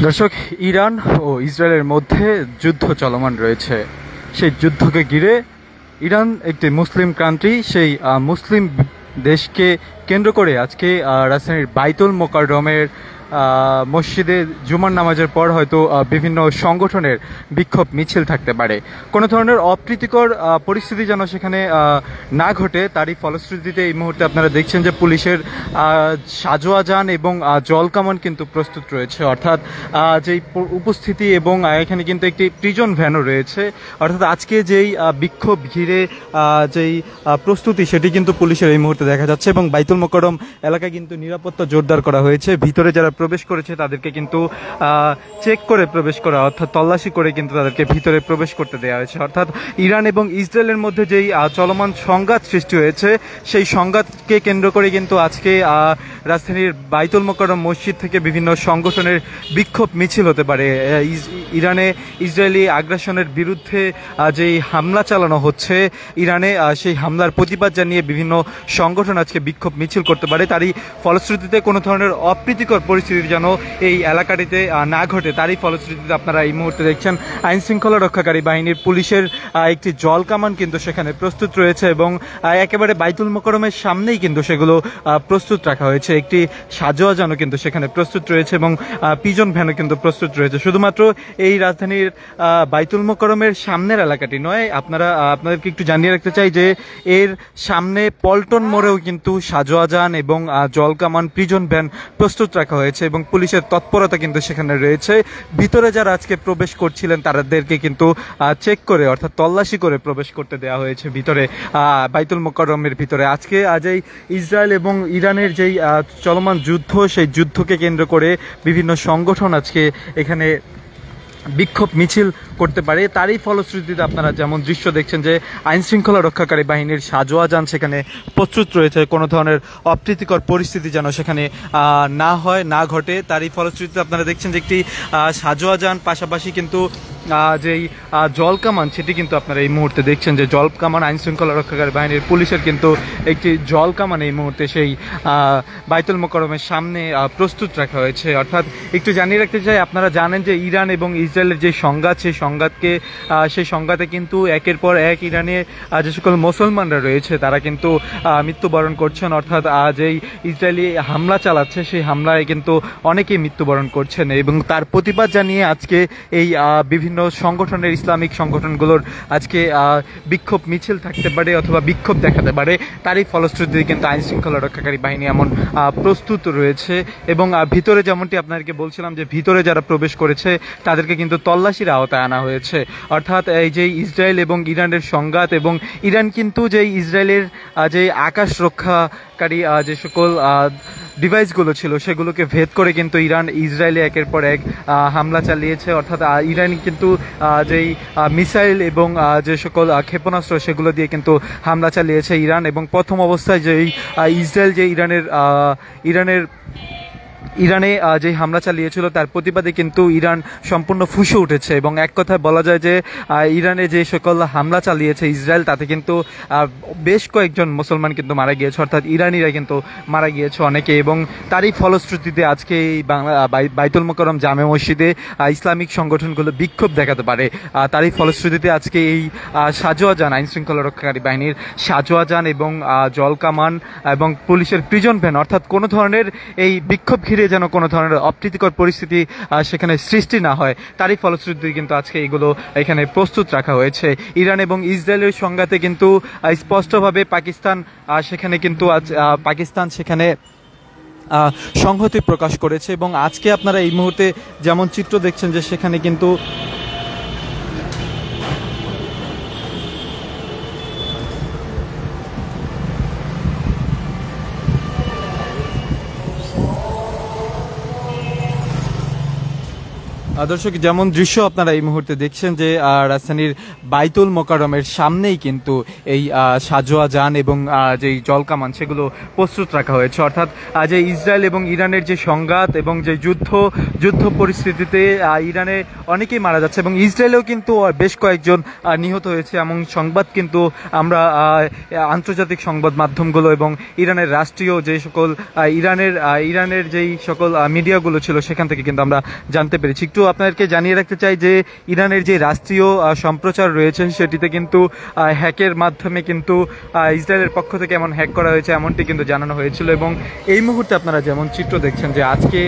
দর্শক, ইরান ও ইসরায়েলের মধ্যে যুদ্ধ চলমান রয়েছে। সেই যুদ্ধকে ঘিরে ইরান একটি মুসলিম কান্ট্রি, সেই মুসলিম দেশকে কেন্দ্র করে আজকে রাজধানীর বাইতুল মোকাররমের মসজিদে জুমার নামাজের পর হয়তো বিভিন্ন সংগঠনের বিক্ষোভ মিছিল থাকতে পারে। কোনো ধরনের অপ্রীতিকর পরিস্থিতি যেন সেখানে না ঘটে, তারই ফলশ্রুতিতে এই মুহূর্তে আপনারা দেখছেন যে পুলিশের সাজোয়া যান এবং জলকামান কিন্তু প্রস্তুত রয়েছে। অর্থাৎ যেই উপস্থিতি এবং এখানে কিন্তু একটি প্রিজন ভ্যানও রয়েছে। অর্থাৎ আজকে যেই বিক্ষোভ ঘিরে যেই প্রস্তুতি সেটি কিন্তু পুলিশের এই মুহূর্তে দেখা যাচ্ছে এবং বাইতুল মোকাররম এলাকায় কিন্তু নিরাপত্তা জোরদার করা হয়েছে। ভিতরে যারা প্রবেশ করেছে তাদেরকে কিন্তু চেক করে প্রবেশ করা, অর্থাৎ তল্লাশি করে কিন্তু তাদেরকে ভিতরে প্রবেশ করতে দেওয়া হয়েছে। অর্থাৎ ইরান এবং ইসরায়েলের মধ্যে যেই চলমান সংঘাত সৃষ্টি হয়েছে সেই সংঘাতকে কেন্দ্র করে কিন্তু আজকে রাজধানীর বাইতুল মোকাররম মসজিদ থেকে বিভিন্ন সংগঠনের বিক্ষোভ মিছিল হতে পারে। ইরানে ইসরায়েলি আগ্রাসনের বিরুদ্ধে যেই হামলা চালানো হচ্ছে ইরানে, সেই হামলার প্রতিবাদ জানিয়ে বিভিন্ন সংগঠন আজকে বিক্ষোভ মিছিল করতে পারে। তারই ফলশ্রুতিতে কোনো ধরনের অপ্রীতিকর পরিস্থিতি যেন এই এলাকাটিতে না ঘটে, তারই ফলশ্রুতিতে আপনারা এই মুহূর্তে দেখছেন আইন শৃঙ্খলা রক্ষাকারী বাহিনীর পুলিশের একটি জল কামান কিন্তু সেখানে প্রস্তুত রয়েছে এবং একেবারে বাইতুল মোকাররমের সামনেই কিন্তু সেগুলো প্রস্তুত রাখা হয়েছে। একটি সাজোয়া যানও কিন্তু সেখানে প্রস্তুত রয়েছে এবং পিজন ভ্যানও কিন্তু প্রস্তুত রয়েছে। শুধুমাত্র এই রাজধানীর বাইতুল মোকাররমের সামনের এলাকাটি নয়, আপনাদেরকে একটু জানিয়ে রাখতে চাই যে এর সামনে পল্টন মোড়েও কিন্তু সাজোয়া যান এবং জল কামান পিজন ভ্যান প্রস্তুত রাখা হয়েছে এবং পুলিশের তৎপরতা কিন্তু সেখানে রয়েছে। ভিতরে যারা আজকে প্রবেশ করছিলেন তাদেরকে কিন্তু চেক করে, অর্থাৎ তল্লাশি করে প্রবেশ করতে দেওয়া হয়েছে ভিতরে বাইতুল মোকাররমের ভিতরে। আজকে এই ইসরায়েল এবং ইরানের যেই চলমান যুদ্ধ, সেই যুদ্ধকে কেন্দ্র করে বিভিন্ন সংগঠন আজকে এখানে বিক্ষোভ মিছিল করতে পারে। তারই ফলশ্রুতিতে আপনারা যেমন দৃশ্য দেখছেন যে আইন শৃঙ্খলা রক্ষাকারী বাহিনীর সাজোয়া যান সেখানে প্রস্তুত রয়েছে। কোনো ধরনের অপ্রীতিকর পরিস্থিতি যেন সেখানে না ঘটে, তারই ফলশ্রুতিতে আপনারা দেখছেন যে একটি সাজোয়া যান, পাশাপাশি কিন্তু যেই জল কামান সেটি কিন্তু আপনারা এই মুহূর্তে দেখছেন যে জল কামান আইন শৃঙ্খলা রক্ষাকারী বাহিনীর পুলিশের কিন্তু একটি জল কামান এই মুহূর্তে সেই বাইতুল মোকাররমের সামনে প্রস্তুত রাখা হয়েছে। অর্থাৎ একটু জানিয়ে রাখতে চাই, আপনারা জানেন যে ইরান এবং ইসরায়েলের যে সংঘাত, সেই সংঘাতে কিন্তু একের পর এক ইরানে যে সকল মুসলমানরা রয়েছে তারা কিন্তু মৃত্যুবরণ করছেন। অর্থাৎ যেই ইসরায়েলি হামলা চালাচ্ছে সেই হামলায় কিন্তু অনেকেই মৃত্যুবরণ করছেন এবং তার প্রতিবাদ জানিয়ে আজকে এই বিভিন্ন সংগঠনের, ইসলামিক সংগঠনগুলোর আজকে বিক্ষোভ মিছিল থাকতে পারে অথবা বিক্ষোভ দেখাতে পারে। তারই ফলশ্রুতিতে কিন্তু আইন শৃঙ্খলা রক্ষাকারী বাহিনী এমন প্রস্তুত রয়েছে এবং ভিতরে যেমনটি আপনাদেরকে বলছিলাম যে ভিতরে যারা প্রবেশ করেছে তাদেরকে কিন্তু তল্লাশির আওতায় আনা হয়েছে। অর্থাৎ এই যে ইসরায়েল এবং ইরানের সংঘাত এবং ইরান কিন্তু যে ইসরায়েলের যে আকাশ রক্ষাকারী যে সকল ডিভাইসগুলো ছিল সেগুলোকে ভেদ করে কিন্তু ইসরায়েলে একের পর এক হামলা চালিয়েছে। অর্থাৎ ইরান কিন্তু যেই মিসাইল এবং যে সকল ক্ষেপণাস্ত্র সেগুলো দিয়ে কিন্তু হামলা চালিয়েছে ইরান। এবং প্রথম অবস্থায় যেই ইসরায়েল যে ইরানে যে হামলা চালিয়েছিল তার প্রতিবাদে কিন্তু ইরান সম্পূর্ণ ফুঁসে উঠেছে এবং এক কথায় বলা যায় যে ইরানে যে সকল হামলা চালিয়েছে ইসরায়েল তাতে কিন্তু বেশ কয়েকজন মুসলমান কিন্তু মারা গিয়েছে, অর্থাৎ ইরানিরা কিন্তু মারা গিয়েছে অনেকে। এবং তারই ফলশ্রুতিতে আজকে এই বাইতুল মোকাররম জামে মসজিদে ইসলামিক সংগঠনগুলো বিক্ষোভ দেখাতে পারে। তারই ফলশ্রুতিতে আজকে এই সাজোয়া যান, আইন শৃঙ্খলা রক্ষাকারী বাহিনীর সাজোয়া যান এবং জল কামান এবং পুলিশের প্রিজন ভ্যান, অর্থাৎ কোনো ধরনের এই বিক্ষোভ ঘিরে যেন কোনো ধরনের অপ্রীতিকর পরিস্থিতি সেখানে সৃষ্টি না হয়, তারই ফলশ্রুতিতে কিন্তু আজকে এগুলো এখানে প্রস্তুত রাখা হয়েছে। ইরান এবং ইসরায়েলের সংঘাতে কিন্তু স্পষ্টভাবে পাকিস্তান সেখানে সংহতি প্রকাশ করেছে এবং আজকে আপনারা এই মুহূর্তে যেমন চিত্র দেখছেন যে সেখানে কিন্তু দর্শক, যেমন দৃশ্য আপনারা এই মুহূর্তে দেখছেন যে রাজধানীর বাইতুল মোকাররমের সামনেই কিন্তু এই সাজোয়া যান এবং যেই জলকামান সেগুলো প্রস্তুত রাখা হয়েছে। অর্থাৎ যে ইসরায়েল এবং ইরানের যে সংঘাত এবং যে যুদ্ধ পরিস্থিতিতে ইরানে অনেকেই মারা যাচ্ছে এবং ইসরায়েলেও কিন্তু বেশ কয়েকজন নিহত হয়েছে, এমন সংবাদ কিন্তু আমরা আন্তর্জাতিক সংবাদ মাধ্যমগুলো এবং ইরানের রাষ্ট্রীয় যে সকল ইরানের যেই সকল মিডিয়াগুলো ছিল সেখান থেকে কিন্তু আমরা জানতে পেরেছি। একটু আপনাদেরকে জানিয়ে রাখতে চাই যে ইরানের যে রাষ্ট্রীয় সম্প্রচার রয়েছে সেটিতে কিন্তু হ্যাকের মাধ্যমে কিন্তু ইসরায়েলের পক্ষ থেকে এমন হ্যাক করা হয়েছে এমনটি কিন্তু জানানো হয়েছিল। এবং এই মুহূর্তে আপনারা যেমন চিত্র দেখছেন যে আজকে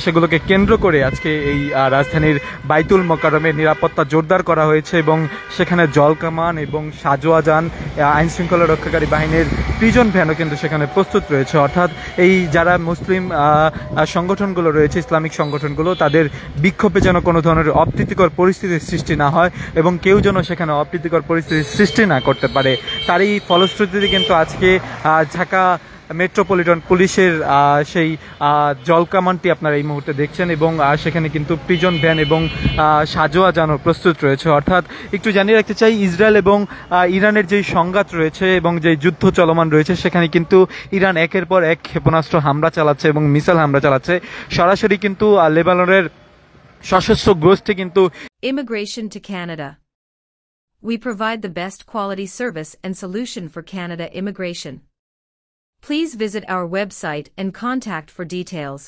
সেগুলোকে কেন্দ্র করে আজকে এই রাজধানীর বাইতুল মোকাররমের নিরাপত্তা জোরদার করা হয়েছে এবং সেখানে জলকামান এবং সাজোয়া যান, আইন শৃঙ্খলা রক্ষাকারী বাহিনীর প্রিজন ভ্যানও কিন্তু সেখানে প্রস্তুত রয়েছে। অর্থাৎ এই যারা মুসলিম সংগঠনগুলো রয়েছে, ইসলামিক সংগঠনগুলো, তাদের বিক্ষোভে যেন কোনো ধরনের অপ্রীতিকর পরিস্থিতির সৃষ্টি না হয় এবং কেউ যেন সেখানে অপ্রীতিকর পরিস্থিতির সৃষ্টি না করতে পারে, তারই ফলশ্রুতিতে কিন্তু আজকে ঢাকা মেট্রোপলিটন পুলিশের সেই জলকামানটি আপনারা এই মুহূর্তে দেখছেন এবং সেখানে কিন্তু প্রিজন ভ্যান এবং সাজোয়া যানও প্রস্তুত রয়েছে। অর্থাৎ একটু জানিয়ে রাখতে চাই, ইসরায়েল এবং ইরানের যেই সংঘাত রয়েছে এবং যেই যুদ্ধ চলমান রয়েছে সেখানে কিন্তু ইরান একের পর এক ক্ষেপণাস্ত্র হামলা চালাচ্ছে এবং মিসাইল হামলা চালাচ্ছে। সরাসরি কিন্তু লেবাননের সশস্ত্র গোষ্ঠী কিন্তু Immigration to Canada. We provide the best quality service and solution for Canada immigration. Please visit our website and contact for details.